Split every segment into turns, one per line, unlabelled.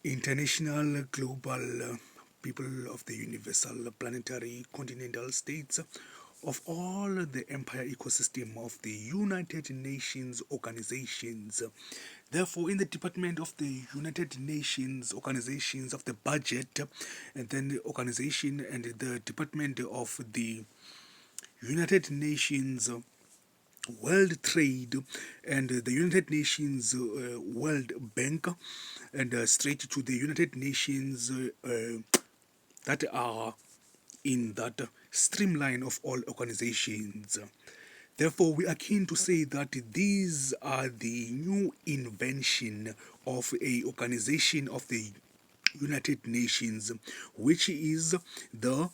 international, global people of the universal planetary continental states of all the empire ecosystem of the United Nations organizations. Therefore, in the Department of the United Nations organizations of the budget, and then the organization and the Department of the United Nations World Trade and the United Nations World Bank and straight to the United Nations that are in that streamline of all organizations. Therefore, we are keen to say that these are the new invention of a organization of the United Nations, which is the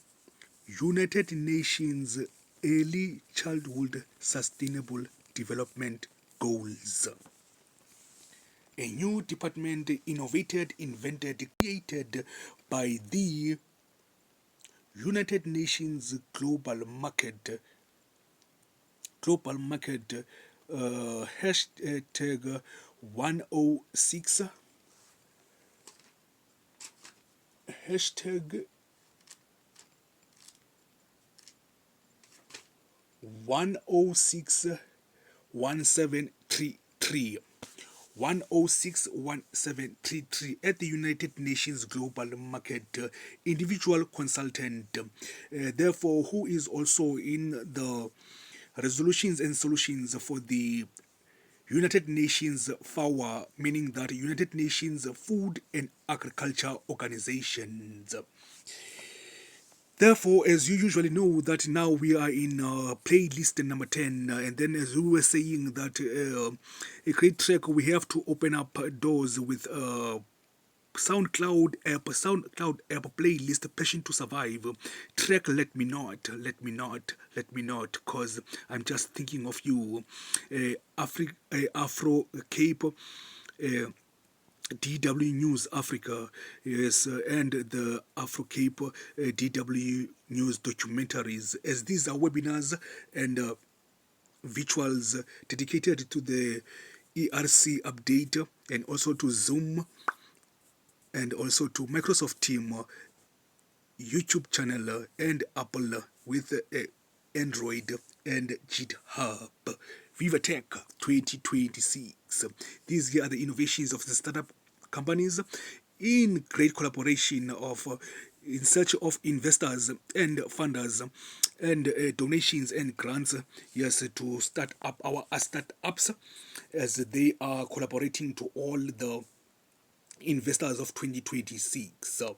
United Nations Early Childhood Sustainable Development Goals. A new department innovated, invented, created by the United Nations Global Market hashtag 106 hashtag 106 1733 1061733 at the United Nations Global Market individual consultant, therefore, who is also in the resolutions and solutions for the United Nations FAO, meaning that United Nations Food and Agriculture Organizations. Therefore, as you usually know, that now we are in playlist number 10, and then as we were saying that a great track, we have to open up doors with SoundCloud app playlist Passion to Survive track Let Me Not, cause I'm just thinking of you. Afro Cape DW News Africa, yes, and the Afro Cape DW News documentaries, as these are webinars and visuals dedicated to the ERC update and also to Zoom and also to Microsoft Team YouTube channel and Apple with Android and GitHub. Viva Tech 2026. These are the innovations of the startup companies in great collaboration of in search of investors and funders and donations and grants, yes, to start up our startups as they are collaborating to all the investors of 2026. So,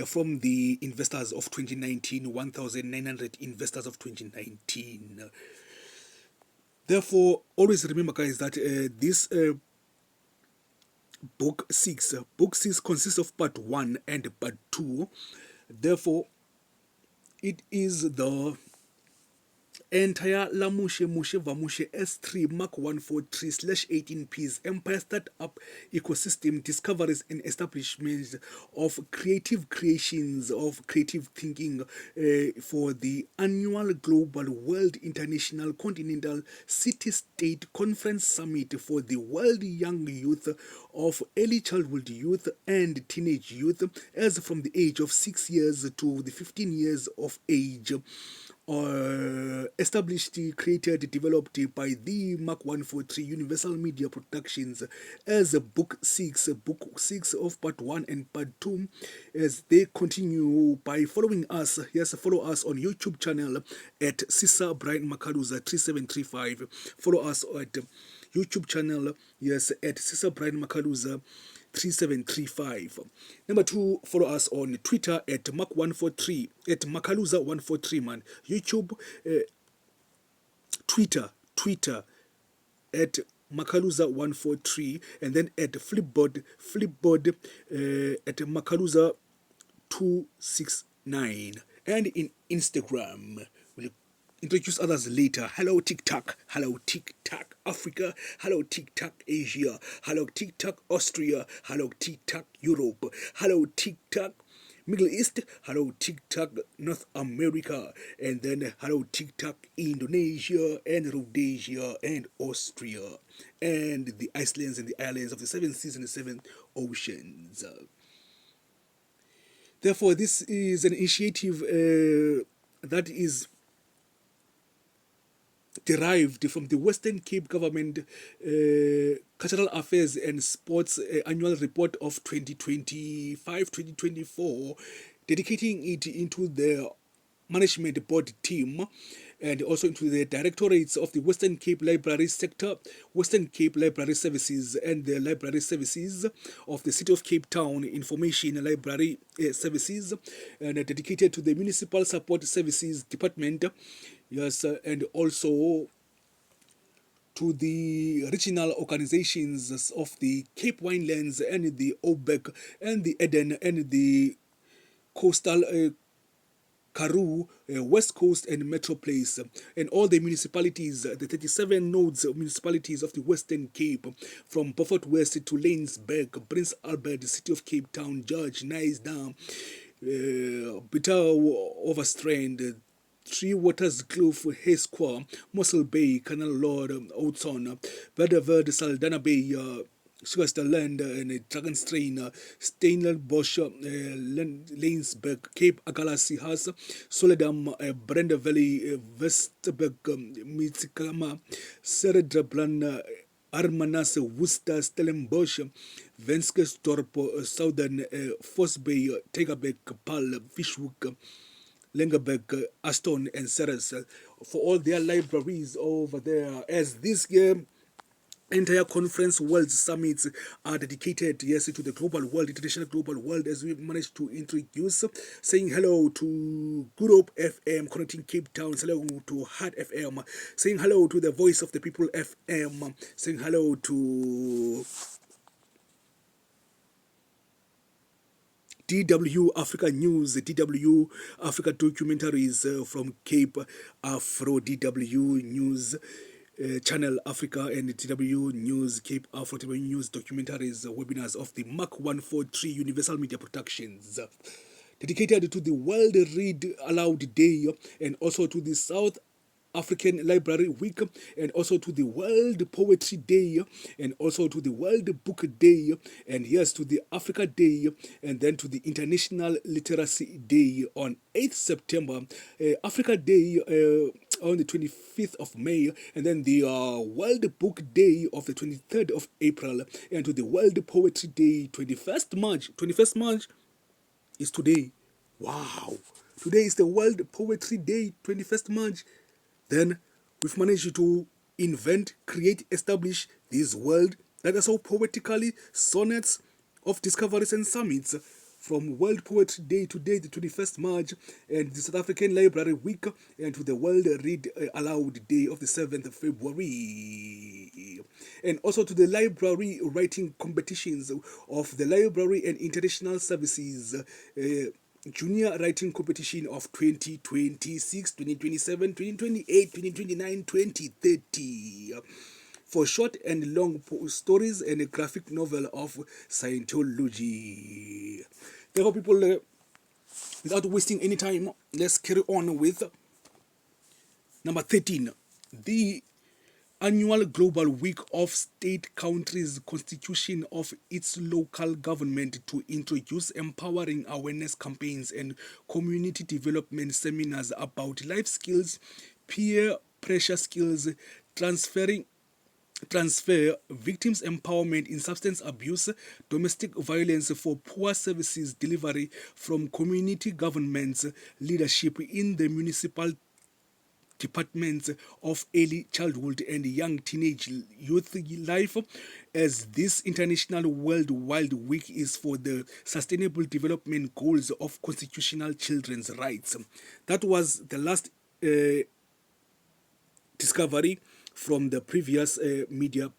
from the investors of 2019, 1,900 investors of 2019. Therefore, always remember, guys, that this book 6 consists of part 1 and part 2. Therefore, it is the entire Lamushe Mushe Vamushe S3 Mark 143/18Ps Empire Startup Ecosystem Discoveries and Establishments of Creative Creations of Creative Thinking for the annual Global World International Continental City State Conference Summit for the World Young Youth of Early Childhood Youth and Teenage Youth as from the age of 6 years to the 15 years of age. Established, created, developed by the Mark 143 Universal Media Productions as book 6 of part 1 and part 2, as they continue by following us. Yes, follow us on YouTube channel at Sisa Brian Makaluza 3735. Follow us at YouTube channel, yes, at Sisa Brian Makaluza 3735. Number 2, follow us on Twitter at Mark143, at Makaluza143, man. YouTube, Twitter at Makaluza143, and then at Flipboard at Makaluza269, and in Instagram. We'll introduce others later. Hello TikTok, hello TikTok Africa, hello TikTok Asia, hello TikTok Austria, hello TikTok Europe, hello TikTok Middle East, hello TikTok North America, and then hello TikTok Indonesia and Rhodesia and Austria and the Icelands and the islands of the 7 seas and the 7 oceans. Therefore, this is an initiative that is derived from the Western Cape Government Cultural Affairs and Sports Annual Report of 2025-2024, dedicating it into the management board team and also into the directorates of the Western Cape Library Sector, Western Cape Library Services, and the Library Services of the City of Cape Town Information Library Services, and dedicated to the Municipal Support Services Department, yes, and also to the regional organizations of the Cape Winelands and the OBEC and the Eden and the Coastal Karoo, West Coast and Metro Place, and all the municipalities, the 37 nodes of municipalities of the Western Cape, from Beaufort West to Laingsburg, Prince Albert, City of Cape Town, George, Nyasdam, Bitter Overstrand, Three Waters Kloof, Haysqua, Mossel Bay, Canal Lord, Oudtshoorn, Verde, Saldanha Bay, Sugarland and Dragonstrain, Stellenbosch, Laingsburg, Cape Agulhas, Soledam, Brenda Valley, Westburg, Mitsikama, Seredreblan, Armanas, Worcester, Stellenbosch, Venskesdorp, Southern, Foss Bay, Tegerbeek, Paarl, Fischhoek, Lengerberg, Aston, and Ceres, for all their libraries over there, as this entire conference world summits are dedicated, yes, to the global world, international global world, as we've managed to introduce, saying hello to Good Hope FM, connecting Cape Town, saying hello to Heart FM, saying hello to the Voice of the People FM, saying hello to DW Africa News, DW Africa Documentaries from Cape Afro, DW News Channel Africa, and DW News Cape Afro, DW News Documentaries webinars of the Mark 143 Universal Media Productions, dedicated to the World Read Aloud Day and also to the South African Library Week, and also to the World Poetry Day, and also to the World Book Day, and yes, to the Africa Day, and then to the International Literacy Day on 8th September, Africa Day on the 25th of May, and then the World Book Day of the 23rd of April, and to the World Poetry Day, 21st March. 21st March is today. Wow. Today is the World Poetry Day, 21st March. Then we've managed to invent, create, establish this world that are so poetically sonnets of discoveries and summits, from World Poetry Day today, the 21st March, and the South African Library Week, and to the World Read Aloud Day of the 7th of February. And also to the library writing competitions of the Library and International Services Junior Writing Competition of 2026, 2027, 2028, 2029, 2030. For short and long stories and a graphic novel of Scientology. Therefore, people, without wasting any time, let's carry on with number 13. The Annual Global Week of State Countries Constitution of its local government to introduce empowering awareness campaigns and community development seminars about life skills, peer pressure skills, transfer, victims empowerment in substance abuse, domestic violence for poor services delivery from community governments, leadership in the municipal departments of early childhood and young teenage youth life, as this International Worldwide Week is for the Sustainable Development Goals of Constitutional Children's Rights. That was the last discovery from the previous media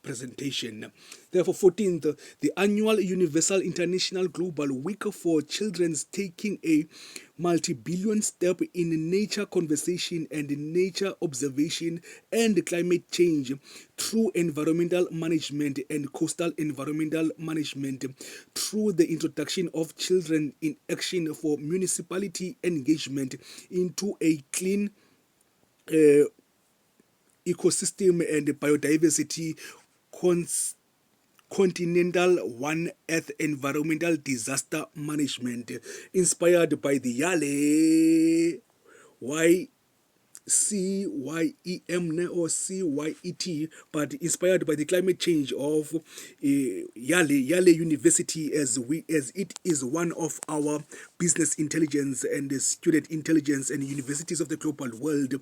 presentation. Therefore, 14th, the annual Universal International Global Week for Children's, taking a multi-billion step in nature conservation and nature observation and climate change through environmental management and coastal environmental management, through the introduction of children in action for municipality engagement into a clean ecosystem and biodiversity Continental One Earth Environmental Disaster Management, inspired by the Yale CYEM or CYET, but inspired by the climate change of Yale University, as it is one of our business intelligence and student intelligence and universities of the global world.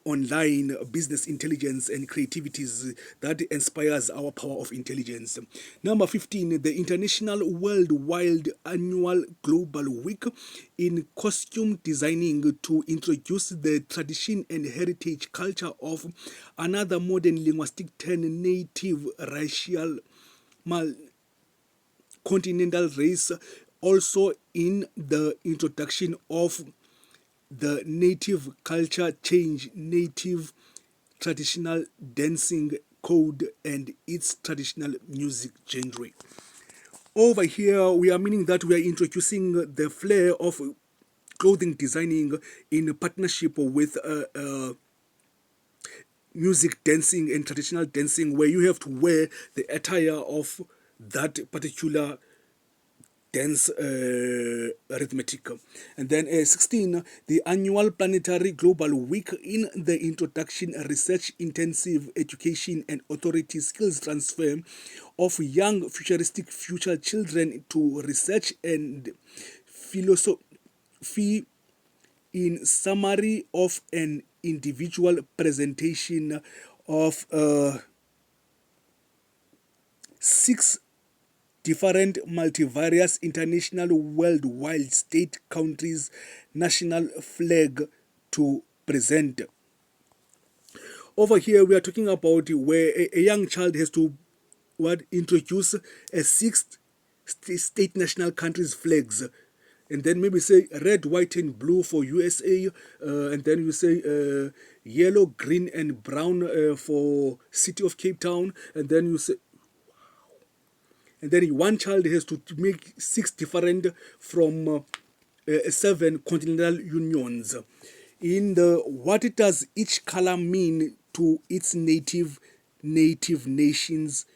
Online business intelligence and creativities that inspires our power of intelligence. Number 15, the International Worldwide Annual Global Week in Costume Designing to introduce the tradition and heritage culture of another modern linguistic term, native racial continental race, also in the introduction of the native culture change, native traditional dancing code and its traditional music genre. Over here, we are meaning that we are introducing the flair of clothing designing in partnership with music dancing and traditional dancing, where you have to wear the attire of that particular dance arithmetic. And then 16, the annual planetary global week in the introduction, research intensive education and authority skills transfer of young futuristic future children to research and philosophy, in summary of an individual presentation of 6 different multivarious international worldwide state countries national flag to present. Over here we are talking about where a young child has to introduce a 6 state national countries flags, and then maybe say red, white and blue for USA, and then you say yellow, green and brown for city of Cape Town, and then you say, and then one child has to make 6 different from 7 continental unions. In the what does each color mean to its native nations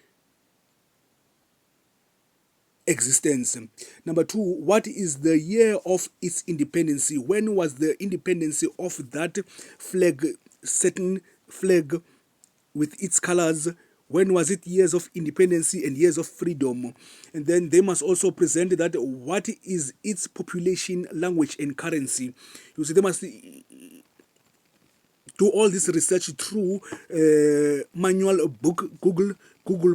existence? Number 2, what is the year of its independence? When was the independence of that flag, certain flag with its colors? When was it years of independence and years of freedom? And then they must also present that what is its population, language and currency. You see, they must do all this research through manual book, Google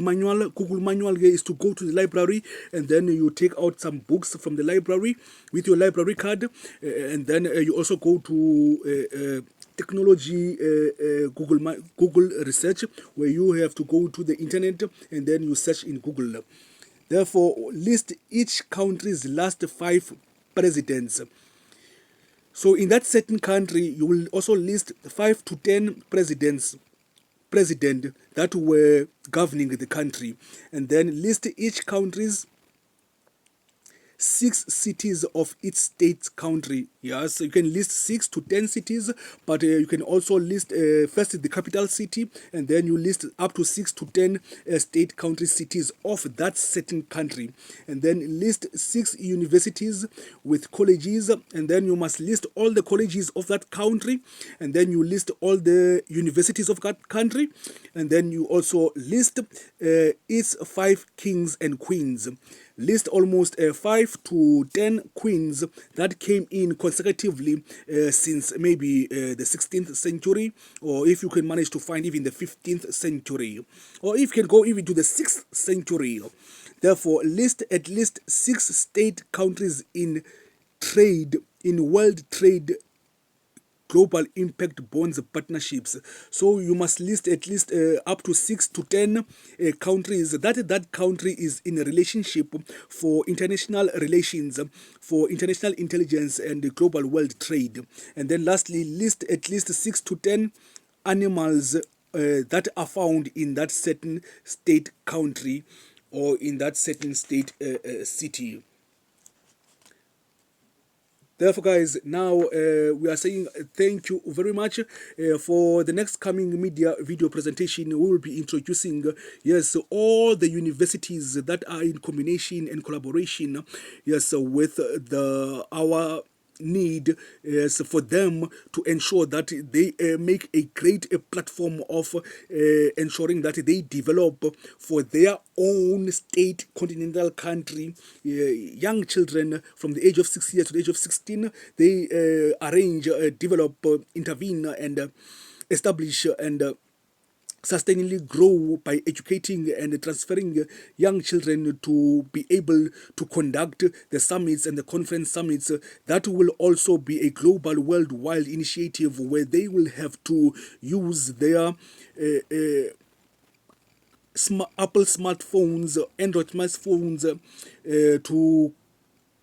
manual. Google manual is to go to the library and then you take out some books from the library with your library card, and then you also go to technology Google research, where you have to go to the internet and then you search in Google. Therefore, list each country's last 5 presidents. So in that certain country, you will also list 5 to 10 president that were governing the country, and then list each country's 6 cities of its state country. Yes, you can list 6 to 10 cities, but you can also list first the capital city, and then you list up to 6 to 10 state country cities of that certain country, and then list 6 universities with colleges, and then you must list all the colleges of that country, and then you list all the universities of that country, and then you also list its 5 kings and queens. List almost 5 to 10 queens that came in consecutively since maybe the 16th century, or if you can manage to find even the 15th century, or if you can go even to the 6th century. Therefore, list at least 6 state countries in trade, in world trade global impact bonds partnerships. So you must list at least up to 6 to 10 countries that country is in a relationship for international relations, for international intelligence and global world trade. And then lastly, list at least 6 to 10 animals that are found in that certain state country or in that certain state city. Therefore, guys, now we are saying thank you very much. For the next coming media video presentation, we will be introducing, yes, all the universities that are in combination and collaboration, yes, with our need is for them to ensure that they make a great platform of ensuring that they develop for their own state continental country young children from the age of 6 years to the age of 16. They arrange, develop, intervene, and establish and sustainably grow by educating and transferring young children to be able to conduct the summits and the conference summits. That will also be a global worldwide initiative where they will have to use their Apple smartphones, Android smartphones to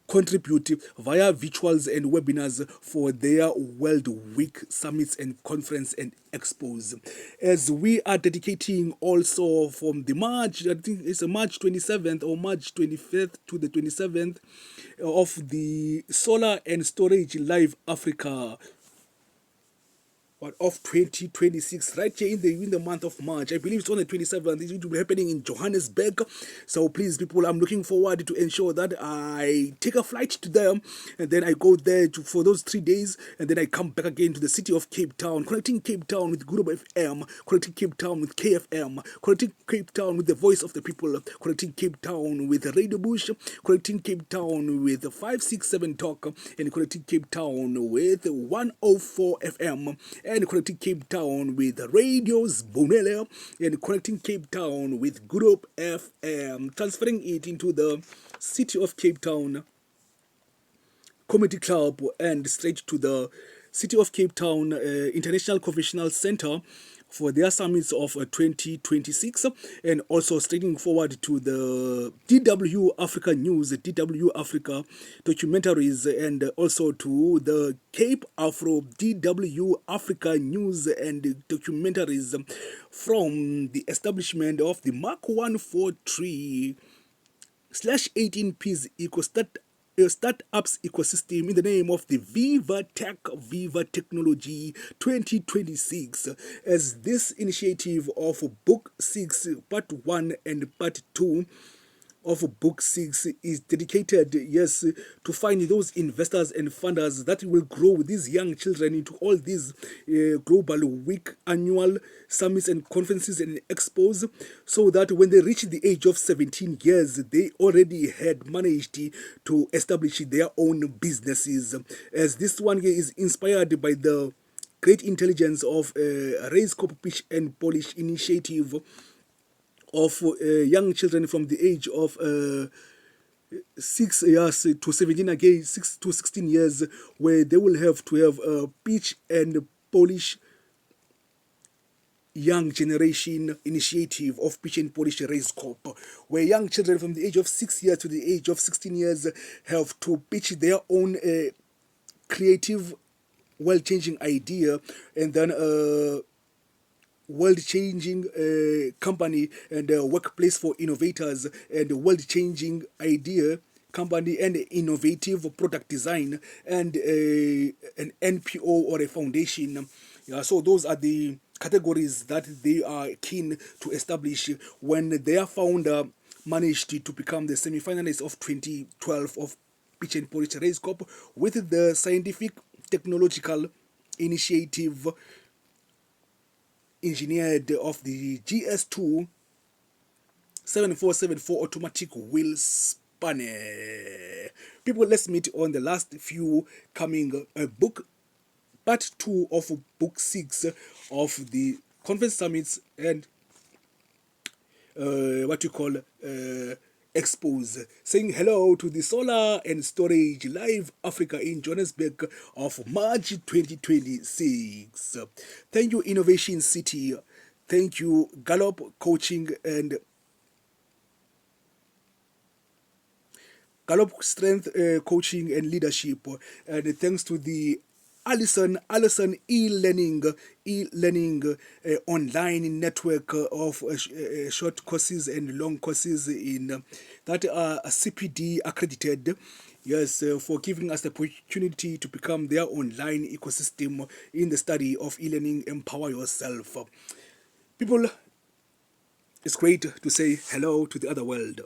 contribute via virtuals and webinars for their World Week summits and conference and expos. As we are dedicating also from the March, I think it's March 27th or March 25th to the 27th of the Solar and Storage Live Africa of 2026, right here in the month of March. I believe it's on the 27th. It will be happening in Johannesburg. So please, people, I'm looking forward to ensure that I take a flight to them, and then I go there for those 3 days, and then I come back again to the city of Cape Town, connecting Cape Town with Group FM, connecting Cape Town with KFM, connecting Cape Town with the Voice of the People, connecting Cape Town with Radio Bush, connecting Cape Town with 567 Talk, and connecting Cape Town with 104 FM, and connecting Cape Town with Radios Bonella, and connecting Cape Town with Group FM, transferring it into the city of Cape Town Comedy Club and straight to the City of Cape Town International Conventional Center for their summits of 2026, and also straightening forward to the DW Africa News, DW Africa documentaries, and also to the Cape Afro DW Africa News and documentaries from the establishment of the Mark 143/18Ps startups ecosystem in the name of the Viva Tech, Viva Technology 2026, as this initiative of Book 6 Part 1 and Part 2 of Book 6 is dedicated, yes, to find those investors and funders that will grow these young children into all these global week annual summits and conferences and expos, so that when they reach the age of 17 years, they already had managed to establish their own businesses. As this one here is inspired by the great intelligence of Raise Copy Pitch and Polish initiative of young children from the age of 6 years to 17, again 6 to 16 years, where they will have to have a pitch and Polish young generation initiative of Pitch and Polish Race Corp, where young children from the age of 6 years to the age of 16 years have to pitch their own creative, world-changing idea, and then world-changing company and workplace for innovators, and world-changing idea company and innovative product design, and an NPO or a foundation. Yeah, so those are the categories that they are keen to establish when their founder managed to become the semi-finalist of 2012 of Pitch and Polish Race Corp with the scientific technological initiative engineered of the GS2 7474 automatic wheel spanner. People, let's meet on the last few coming book part 2 of book 6 of the conference summits and what you call expos, saying hello to the Solar and Storage Live Africa in Johannesburg of March 2026. Thank you, Innovation City. Thank you, Gallup Coaching and Gallup Strength Coaching and Leadership. And thanks to the Allison e-learning online network of short courses and long courses in that are CPD accredited Yes, for giving us the opportunity to become their online ecosystem in the study of e-learning. Empower yourself. People, it's great to say hello to the other world.